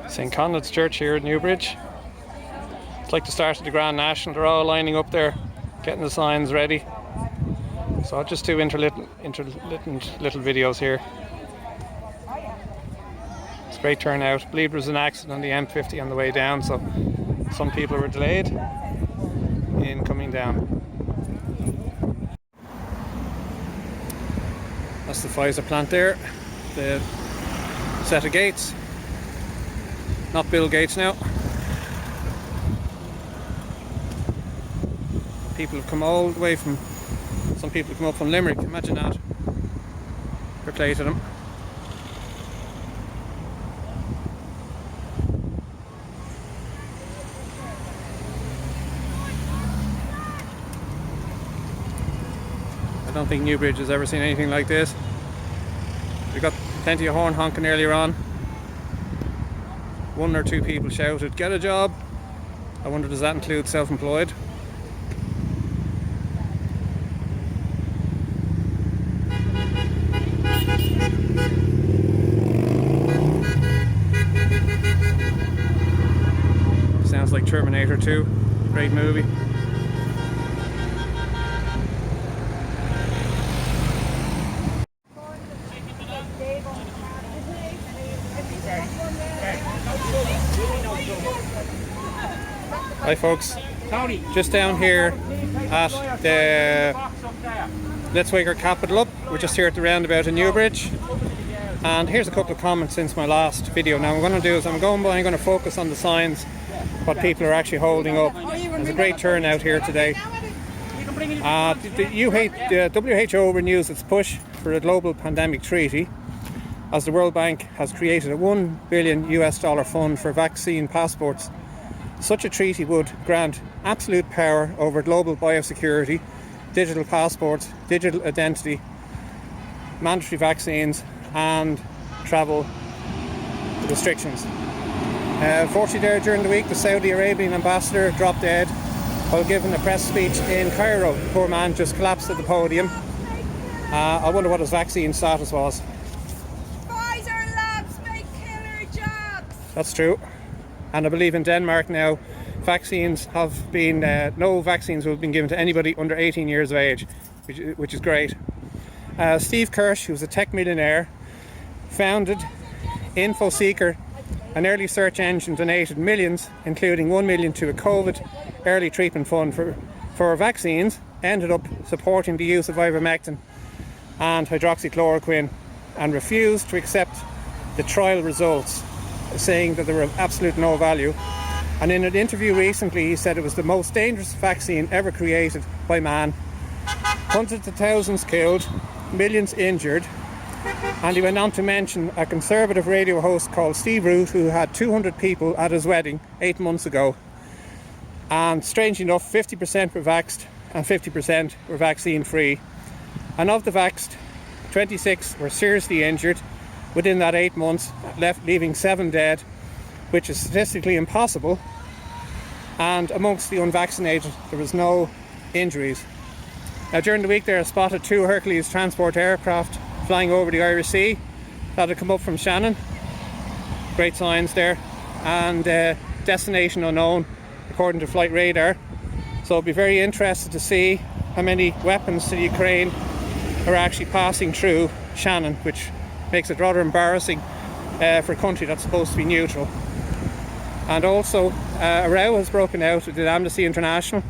St. Conrad's Church here at Newbridge. It's like the start of the Grand National. They're all lining up there, getting the signs ready. So I'll just do intermittent little videos here. It's a great turnout. I believe there was an accident on the M50 on the way down, so some people were delayed in coming down. That's the Pfizer plant there. The set of gates. Not Bill Gates now. People have come all the way from, some people have come up from Limerick, imagine that. Fair play to them. I don't think Newbridge has ever seen anything like this. We got plenty of horn honking earlier on. One or two people shouted, "Get a job!" I wonder, does that include self-employed? Sounds like Terminator 2. Great movie. Hi folks, just down here at the Let's Wake Our Capital Up. We're just here at the roundabout in Newbridge, and here's a couple of comments since my last video. Now what I'm going to do is I'm going to focus on the signs, what people are actually holding up. There's a great turnout here today. The WHO renews its push for a global pandemic treaty, as the World Bank has created a $1 billion fund for vaccine passports. Such a treaty would grant absolute power over global biosecurity, digital passports, digital identity, mandatory vaccines and travel restrictions. Unfortunately there during the week, the Saudi Arabian ambassador dropped dead while giving a press speech in Cairo. The poor man just collapsed at the podium. I wonder what his vaccine status was. Pfizer labs make killer jobs! That's true. And I believe in Denmark now, vaccines have been, no vaccines have been given to anybody under 18 years of age, which is great. Steve Kirsch, who's a tech millionaire, founded InfoSeeker, an early search engine, donated millions, including 1 million to a COVID early treatment fund for vaccines, ended up supporting the use of ivermectin and hydroxychloroquine, and refused to accept the trial results, saying that they were of absolute no value. And in an interview recently, he said it was the most dangerous vaccine ever created by man. Hundreds of thousands killed, millions injured. And he went on to mention a conservative radio host called Steve Root, who had 200 people at his wedding 8 months ago. And strangely enough, 50% were vaxxed and 50% were vaccine free. And of the vaxxed, 26 were seriously injured within that 8 months, leaving 7 dead, which is statistically impossible. And amongst the unvaccinated, there was no injuries. Now during the week there, I spotted 2 Hercules transport aircraft flying over the Irish Sea that had come up from Shannon. Great signs there. And destination unknown, according to flight radar. So I'll be very interested to see how many weapons to the Ukraine are actually passing through Shannon, which makes it rather embarrassing for a country that's supposed to be neutral. And also a row has broken out at Amnesty International.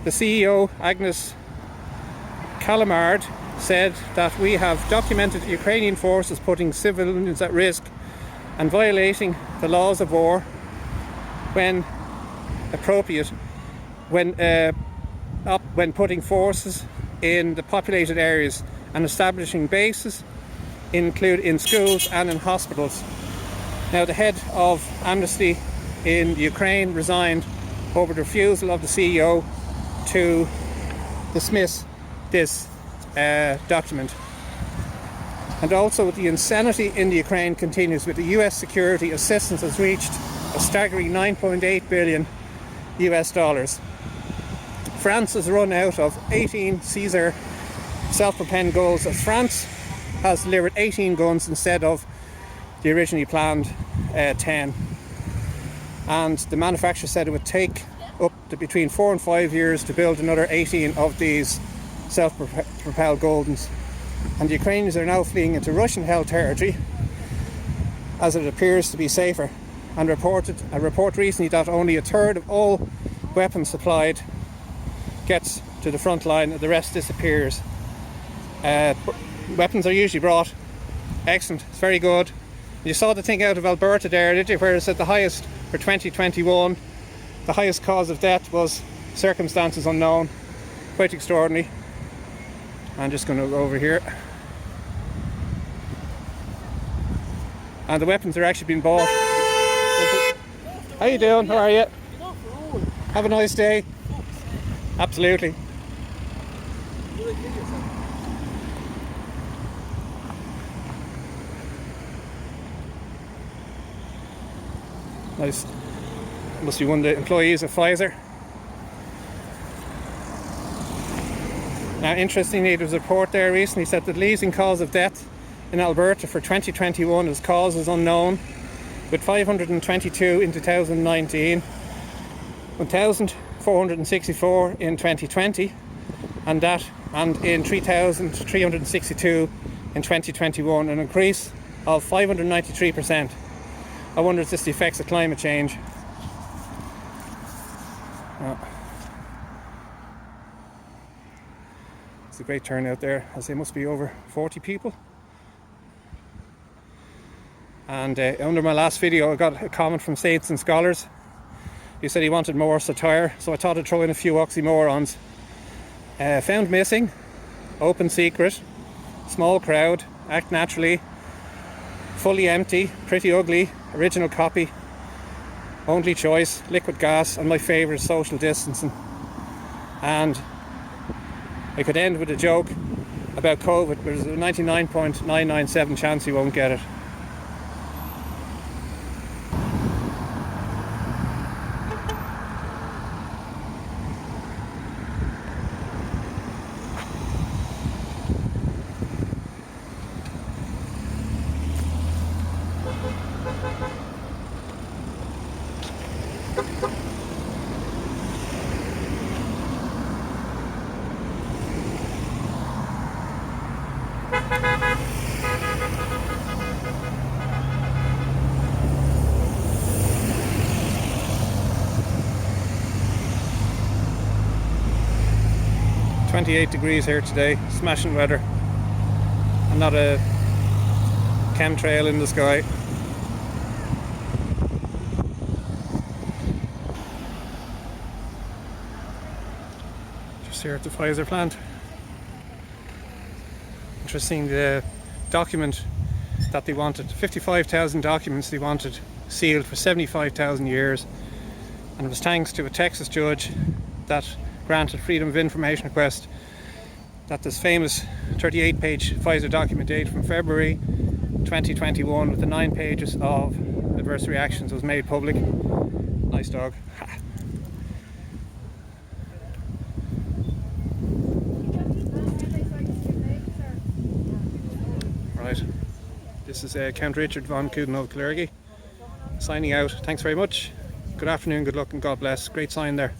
The CEO, Agnes Kalergi, said that we have documented Ukrainian forces putting civilians at risk and violating the laws of war when appropriate, when putting forces in the populated areas and establishing bases include in schools and in hospitals. Now the head of Amnesty in Ukraine resigned over the refusal of the CEO to dismiss this document. And also the insanity in the Ukraine continues, with the US security assistance has reached a staggering $9.8 billion. France has run out of 18 Caesar self-propelled guns, as France has delivered 18 guns instead of the originally planned 10. and the manufacturer said it would take up to between 4 and 5 years to build another 18 of these self-propelled Goldens. And the Ukrainians are now fleeing into Russian-held territory as it appears to be safer, and a report recently that only a third of all weapons supplied gets to the front line and the rest disappears. Weapons are usually brought. Excellent, it's very good. You saw the thing out of Alberta there, did you, where it said the highest for 2021, the highest cause of death was circumstances unknown. Quite extraordinary. I'm just going to go over here. And the weapons are actually being bought. How you doing? How are you? Have a nice day. Absolutely. Nice. Must be one of the employees of Pfizer. Now, interestingly, there was a report there recently said that the leading cause of death in Alberta for 2021 is causes unknown, with 522 in 2019, 1,464 in 2020, and in 3,362 in 2021, an increase of 593%. I wonder if this is the effects of climate change. It's a great turnout there, as there must be over 40 people. And under my last video I got a comment from Saints and Scholars. He said he wanted more satire, so I thought I'd throw in a few oxymorons. Found missing, open secret, small crowd, act naturally, fully empty, pretty ugly, original copy, only choice, liquid gas, and my favourite, social distancing. And I could end with a joke about COVID, but there's a 99.997 chance you won't get it. .28 degrees here today, smashing weather, and not a chemtrail in the sky. Just here at the Pfizer plant. Interesting, the document that they wanted, 55,000 documents they wanted sealed for 75,000 years, and it was thanks to a Texas judge that granted freedom of information request that this famous 38-page Pfizer document dated from February 2021 with the 9 pages of adverse reactions was made public. Nice dog. Right, this is Count Richard von Coudenhove Kalergi signing out. Thanks very much. Good afternoon, good luck, and God bless. Great sign there.